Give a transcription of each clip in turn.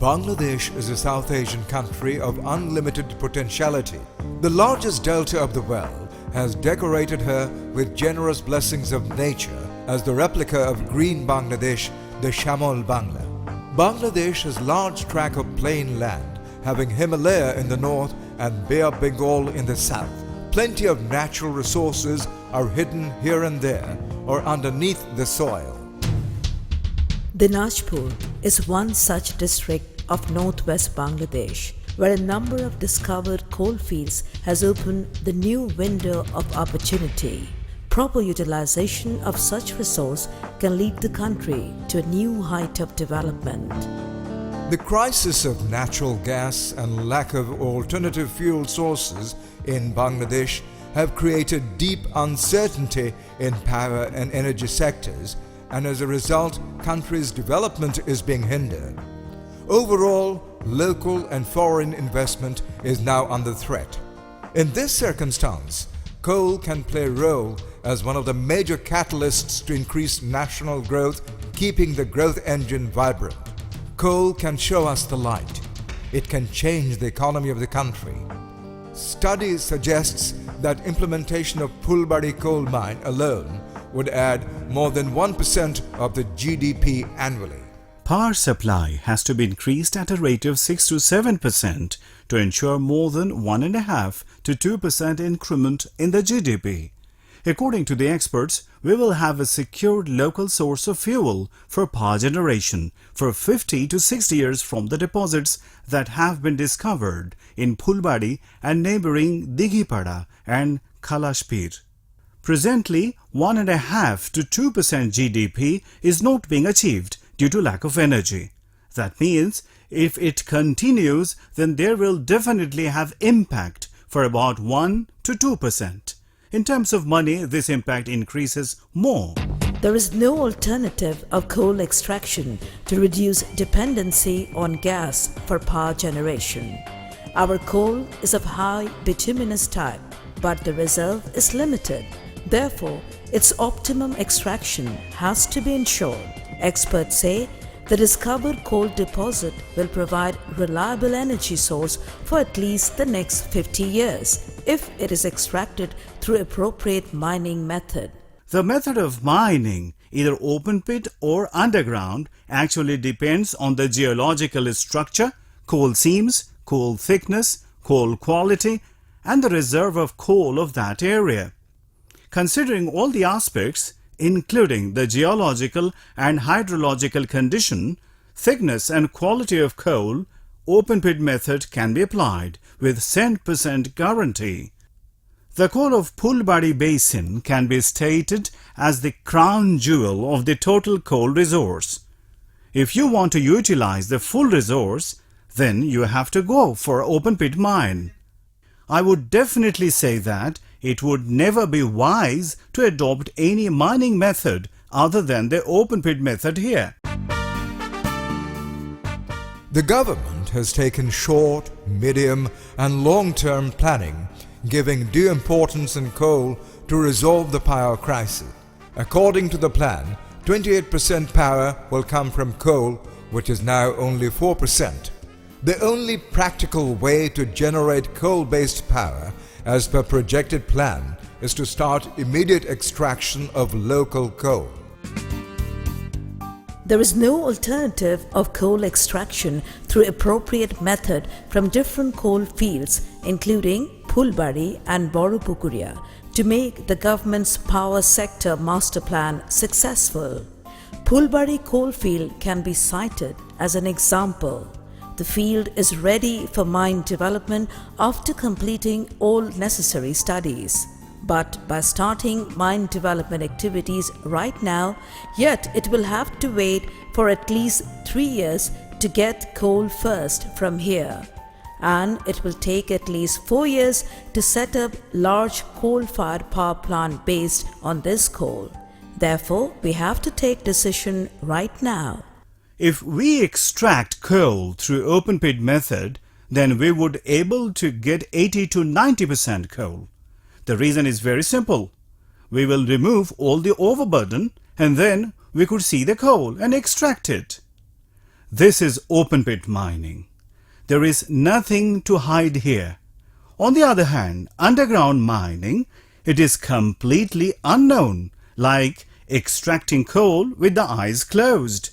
Bangladesh is a South Asian country of unlimited potentiality. The largest delta of the world has decorated her with generous blessings of nature as the replica of green Bangladesh, the Shamol Bangla. Bangladesh has large tract of plain land, having Himalaya in the north and Bay of Bengal in the south. Plenty of natural resources are hidden here and there or underneath the soil. Dinajpur is one such district of northwest Bangladesh, where a number of discovered coal fields has opened the new window of opportunity. Proper utilization of such resource can lead the country to a new height of development. The crisis of natural gas and lack of alternative fuel sources in Bangladesh have created deep uncertainty in power and energy sectors, and as a result, country's development is being hindered. Overall, local and foreign investment is now under threat. In this circumstance, coal can play a role as one of the major catalysts to increase national growth, keeping the growth engine vibrant. Coal can show us the light. It can change the economy of the country. Study suggests that implementation of Phulbari coal mine alone would add more than 1% of the GDP annually. Power supply has to be increased at a rate of 6 to 7% to ensure more than 1.5 to 2% increment in the GDP. According to the experts, we will have a secured local source of fuel for power generation for 50 to 60 years from the deposits that have been discovered in Phulbari and neighboring Dighipada and Kalashpir. Presently, 1.5 to 2% GDP is not being achieved due to lack of energy. That means if it continues, then there will definitely have impact for about 1 to 2%. In terms of money, this impact increases more. There is no alternative of coal extraction to reduce dependency on gas for power generation. Our coal is of high bituminous type, but the reserve is limited. Therefore, its optimum extraction has to be ensured. Experts say the discovered coal deposit will provide reliable energy source for at least the next 50 years if it is extracted through appropriate mining method. The method of mining, either open pit or underground, actually depends on the geological structure, coal seams, coal thickness, coal quality, and the reserve of coal of that area. Considering all the aspects, including the geological and hydrological condition, thickness and quality of coal, open pit method can be applied with 100% guarantee. The coal of Phulbari Basin can be stated as the crown jewel of the total coal resource. If you want to utilize the full resource, then you have to go for open pit mine. I would definitely say that it would never be wise to adopt any mining method other than the open pit method here. The government has taken short, medium and long-term planning, giving due importance in coal to resolve the power crisis. According to the plan, 28% power will come from coal, which is now only 4%. The only practical way to generate coal-based power as per projected plan is to start immediate extraction of local coal. There is no alternative of coal extraction through appropriate method from different coal fields including Phulbari and Boropukuria to make the government's power sector master plan successful. Phulbari coal field can be cited as an example. The field is ready for mine development after completing all necessary studies. But by starting mine development activities right now, yet it will have to wait for at least 3 years to get coal first from here. And it will take at least 4 years to set up large coal-fired power plant based on this coal. Therefore, we have to take decision right now. If we extract coal through open pit method, then we would able to get 80 to 90% coal. The reason is very simple. We will remove all the overburden and then we could see the coal and extract it. This is open pit mining. There is nothing to hide here. On the other hand, underground mining, it is completely unknown, like extracting coal with the eyes closed.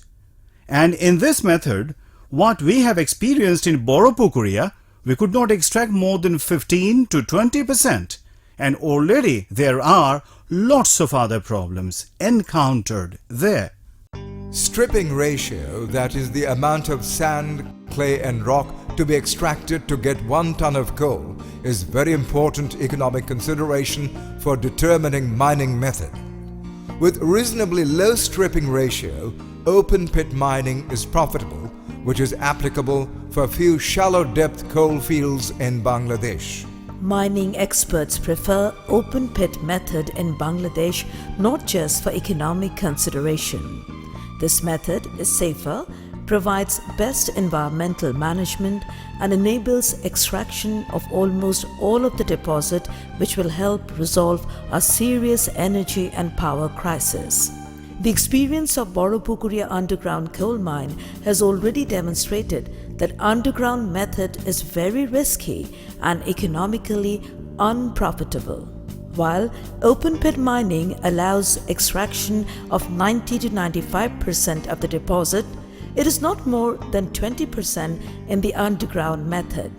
And in this method, what we have experienced in Boropukuria, we could not extract more than 15 to 20%. And already there are lots of other problems encountered there. Stripping ratio, that is the amount of sand, clay and rock to be extracted to get 1 ton of coal, is very important economic consideration for determining mining method. With reasonably low stripping ratio, open pit mining is profitable, which is applicable for few shallow depth coal fields in Bangladesh. Mining experts prefer open pit method in Bangladesh not just for economic consideration. This method is safer, provides best environmental management and enables extraction of almost all of the deposit, which will help resolve a serious energy and power crisis. The experience of Boropukuria underground coal mine has already demonstrated that underground method is very risky and economically unprofitable. While open pit mining allows extraction of 90 to 95% of the deposit, it is not more than 20% in the underground method.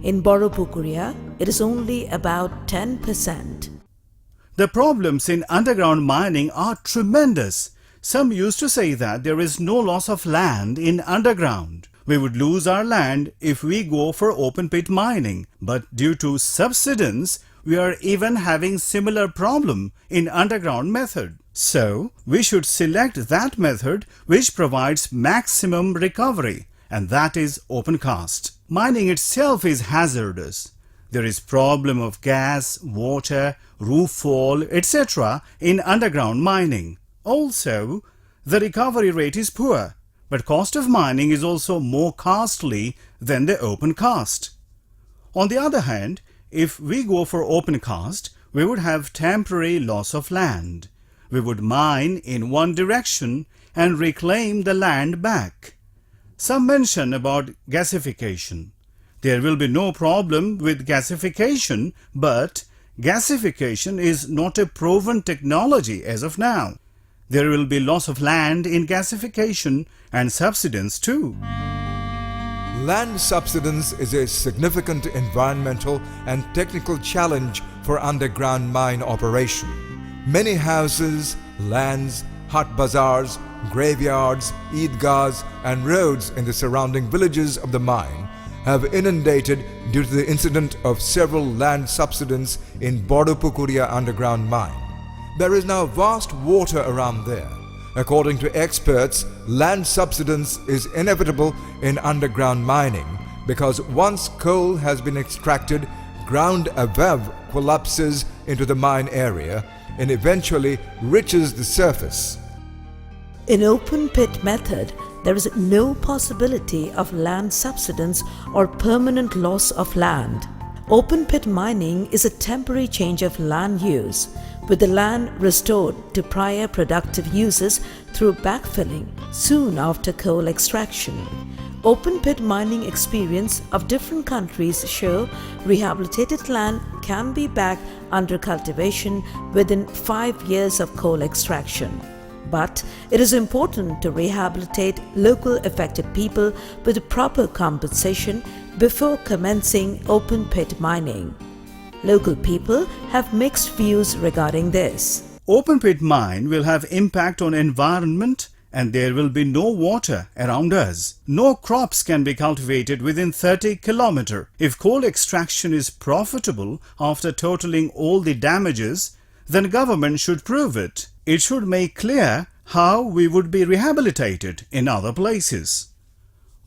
In Boropukuria, it is only about 10%. The problems in underground mining are tremendous. Some used to say that there is no loss of land in underground. We would lose our land if we go for open pit mining, but due to subsidence, we are even having similar problem in underground method. So, we should select that method which provides maximum recovery, and that is open cast. Mining itself is hazardous. There is problem of gas, water, roof fall, etc. in underground mining. Also, the recovery rate is poor, but cost of mining is also more costly than the open cast. On the other hand, if we go for open cast, we would have temporary loss of land. We would mine in one direction and reclaim the land back. Some mention about gasification. There will be no problem with gasification, but gasification is not a proven technology as of now. There will be loss of land in gasification and subsidence too. Land subsidence is a significant environmental and technical challenge for underground mine operation. Many houses, lands, hut bazaars, graveyards, eidgahs and roads in the surrounding villages of the mine have inundated due to the incident of several land subsidence in Boropukuria underground mine. There is now vast water around there. According to experts, land subsidence is inevitable in underground mining because once coal has been extracted, ground above collapses into the mine area and eventually reaches the surface. In open pit method, there is no possibility of land subsidence or permanent loss of land. Open pit mining is a temporary change of land use, with the land restored to prior productive uses through backfilling soon after coal extraction. Open pit mining experience of different countries show rehabilitated land can be back under cultivation within 5 years of coal extraction. But it is important to rehabilitate local affected people with proper compensation before commencing open pit mining. Local people have mixed views regarding this. Open pit mine will have impact on environment and there will be no water around us. No crops can be cultivated within 30 kilometers. If coal extraction is profitable after totaling all the damages, then government should prove it. It should make clear how we would be rehabilitated in other places.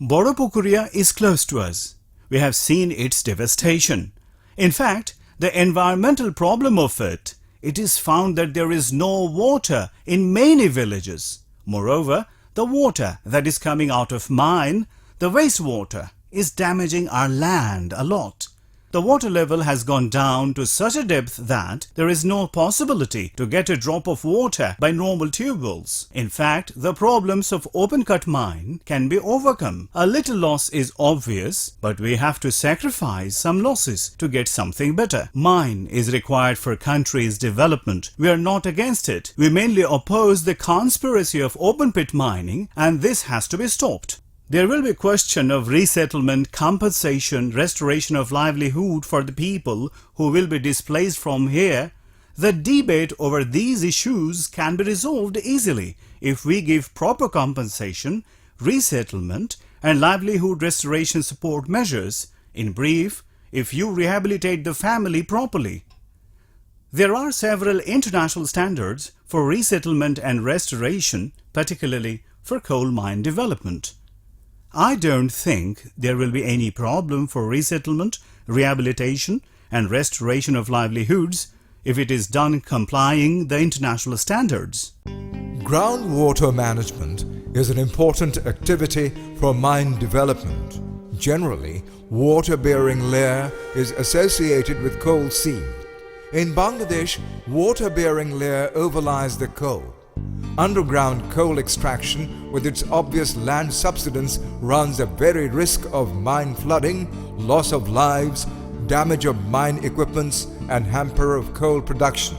Boropukuria is close to us. We have seen its devastation. In fact, the environmental problem of it is found that there is no water in many villages. Moreover, the water that is coming out of mine, the wastewater, is damaging our land a lot. the water level has gone down to such a depth that there is no possibility to get a drop of water by normal tube wells. In fact, the problems of open-cut mine can be overcome. A little loss is obvious, but we have to sacrifice some losses to get something better. Mine is required for country's development. We are not against it. We mainly oppose the conspiracy of open-pit mining, and this has to be stopped. There will be a question of resettlement, compensation, restoration of livelihood for the people who will be displaced from here. The debate over these issues can be resolved easily if we give proper compensation, resettlement and livelihood restoration support measures. In brief, if you rehabilitate the family properly. There are several international standards for resettlement and restoration, particularly for coal mine development. I don't think there will be any problem for resettlement, rehabilitation and restoration of livelihoods if it is done complying the international standards. Groundwater management is an important activity for mine development. Generally, water-bearing layer is associated with coal seam. In Bangladesh, water-bearing layer overlies the coal. Underground coal extraction with its obvious land subsidence runs a very risk of mine flooding, loss of lives, damage of mine equipments and hamper of coal production.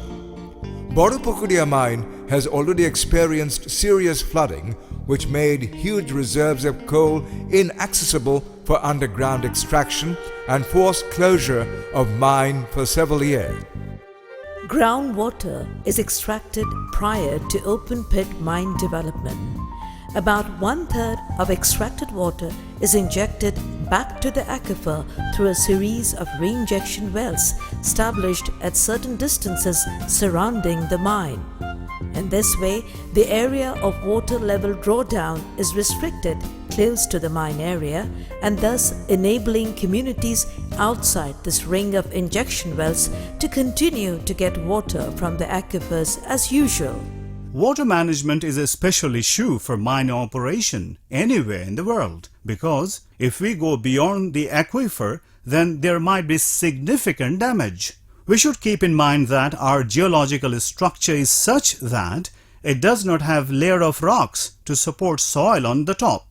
Borupukuria mine has already experienced serious flooding which made huge reserves of coal inaccessible for underground extraction and forced closure of mine for several years. Groundwater is extracted prior to open pit mine development. About 1/3 of extracted water is injected back to the aquifer through a series of reinjection wells established at certain distances surrounding the mine. In this way, the area of water level drawdown is restricted close to the mine area and thus enabling communities outside this ring of injection wells to continue to get water from the aquifers as usual. Water management is a special issue for mine operation anywhere in the world because if we go beyond the aquifer, then there might be significant damage. We should keep in mind that our geological structure is such that it does not have layer of rocks to support soil on the top.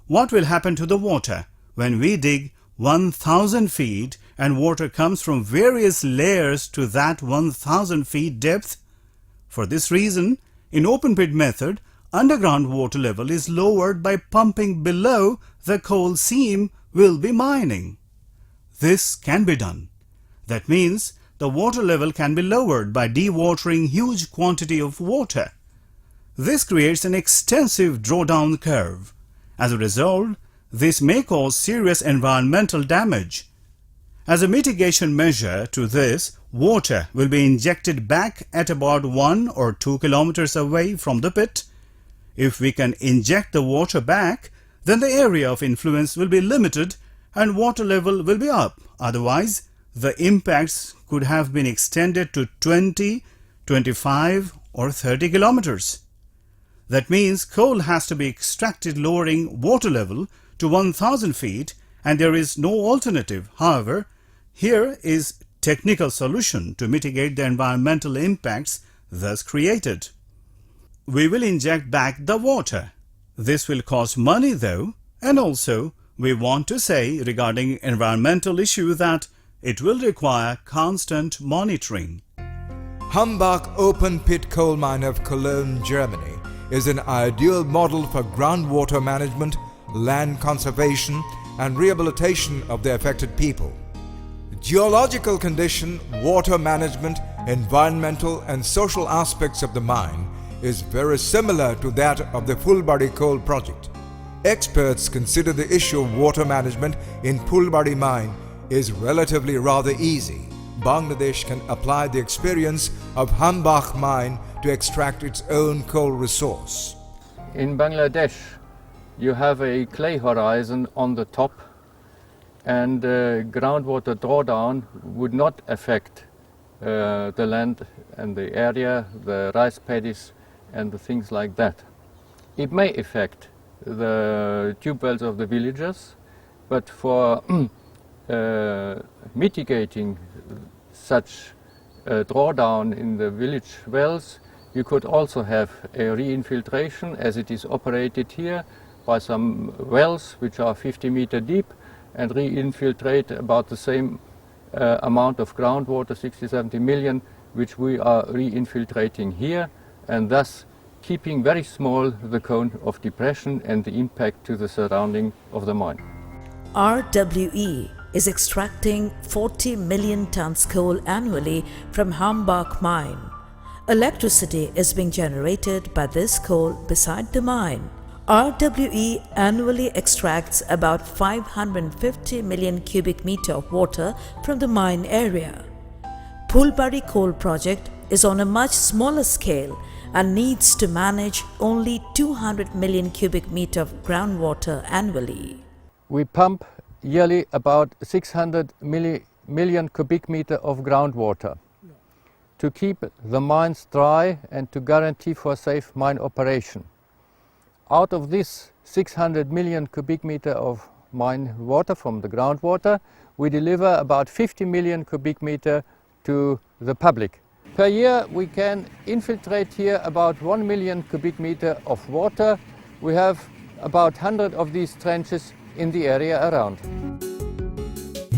What will happen to the water when we dig 1,000 feet and water comes from various layers to that 1,000 feet depth? For this reason, in open pit method, underground water level is lowered by pumping below the coal seam we'll be mining. This can be done. That means the water level can be lowered by dewatering huge quantity of water. This creates an extensive drawdown curve. As a result, this may cause serious environmental damage. As a mitigation measure to this, water will be injected back at about 1 or 2 kilometers away from the pit. If we can inject the water back, then the area of influence will be limited and water level will be up. Otherwise, the impacts could have been extended to 20, 25 or 30 kilometers. That means coal has to be extracted lowering water level to 1,000 feet and there is no alternative. However, here is technical solution to mitigate the environmental impacts thus created. We will inject back the water. This will cost money though, and also we want to say regarding environmental issue that it will require constant monitoring. Hambach open pit coal mine of Cologne, Germany is an ideal model for groundwater management, land conservation and rehabilitation of the affected people. Geological condition, water management, environmental and social aspects of the mine is very similar to that of the Phulbari Coal Project. Experts consider the issue of water management in Phulbari mine is relatively rather easy. Bangladesh can apply the experience of Hambach mine to extract its own coal resource. In Bangladesh, you have a clay horizon on the top and groundwater drawdown would not affect the land and the area, the rice paddies and the things like that. It may affect the tube wells of the villagers, but for mitigating such drawdown in the village wells, you could also have a reinfiltration as it is operated here by some wells which are 50 meter deep and reinfiltrate about the same amount of groundwater, 60-70 million, which we are reinfiltrating here, and thus keeping very small the cone of depression and the impact to the surrounding of the mine. RWE is extracting 40 million tons coal annually from Hambach mine. Electricity is being generated by this coal beside the mine. RWE annually extracts about 550 million cubic meter of water from the mine area. Phulbari Coal Project is on a much smaller scale and needs to manage only 200 million cubic meter of groundwater annually. We pump yearly about 600 million cubic meter of groundwater to keep the mines dry and to guarantee for safe mine operation. Out of this 600 million cubic meter of mine water from the groundwater, we deliver about 50 million cubic meter to the public. Per year we can infiltrate here about 1 million cubic meter of water. We have about 100 of these trenches in the area around.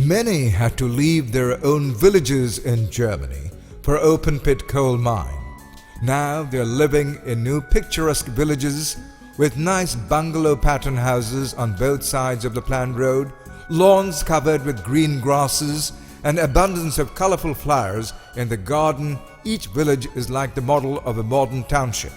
Many had to leave their own villages in Germany for open pit coal mine. Now they're living in new picturesque villages with nice bungalow pattern houses on both sides of the planned road, lawns covered with green grasses, and abundance of colorful flowers in the garden. Each village is like the model of a modern township.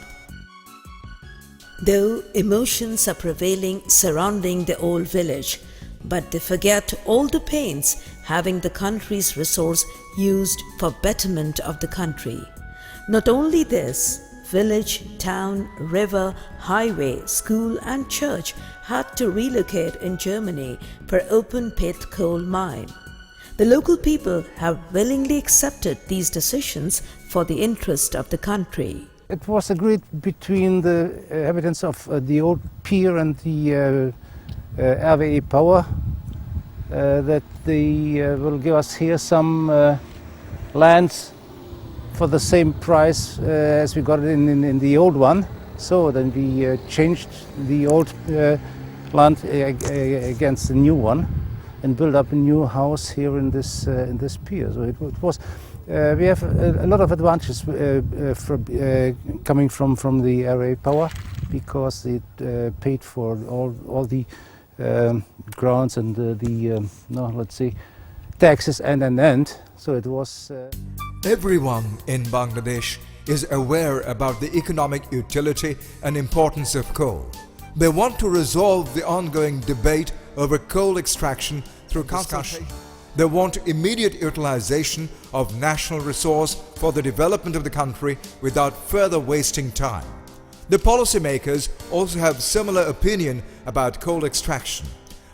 Though emotions are prevailing surrounding the old village, but they forget all the pains having the country's resource used for betterment of the country. Not only this, village, town, river, highway, school and church had to relocate in Germany for open pit coal mine. The local people have willingly accepted these decisions for the interest of the country. It was agreed between the inhabitants of the old pier and the RWE Power that they will give us here some lands for the same price as we got it in the old one. So then we changed the old land against the new one and built up a new house here in this pier. So it was. We have a lot of advantages coming from the RWE Power because it paid for all the grants and let's say taxes and so it was. Everyone in Bangladesh is aware about the economic utility and importance of coal. They want to resolve the ongoing debate over coal extraction through discussion. They want immediate utilization of national resource for the development of the country without further wasting time. The policymakers also have similar opinion about coal extraction,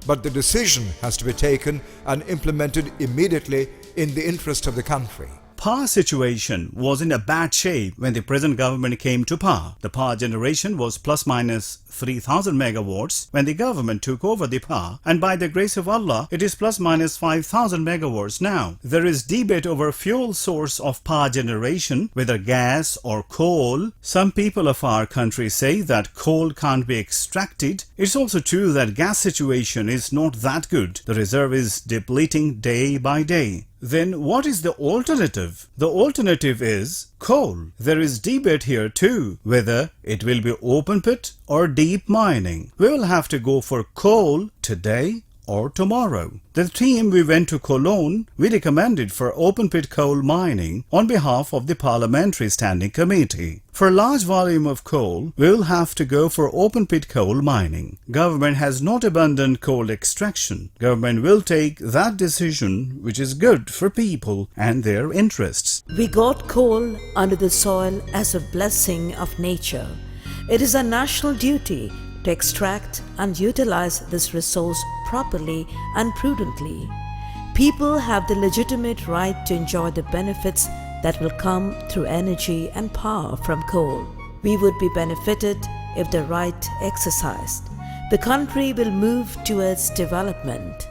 but the decision has to be taken and implemented immediately in the interest of the country. Power situation was in a bad shape when the present government came to power. The power generation was plus minus 3,000 megawatts when the government took over the power, and by the grace of Allah, it is plus minus 5,000 megawatts now. There is debate over fuel source of power generation, whether gas or coal. Some people of our country say that coal can't be extracted. It's also true that gas situation is not that good. The reserve is depleting day by day. Then what is the alternative? The alternative is coal. There is debate here too, whether it will be open pit or deep mining. We will have to go for coal today or tomorrow. The team we went to Cologne, we recommended for open pit coal mining on behalf of the Parliamentary Standing Committee. For a large volume of coal, we will have to go for open pit coal mining. Government has not abandoned coal extraction. Government will take that decision which is good for people and their interests. We got coal under the soil as a blessing of nature. It is a national duty to extract and utilize this resource properly and prudently. People have the legitimate right to enjoy the benefits that will come through energy and power from coal. We would be benefited if the right exercised. The country will move towards development.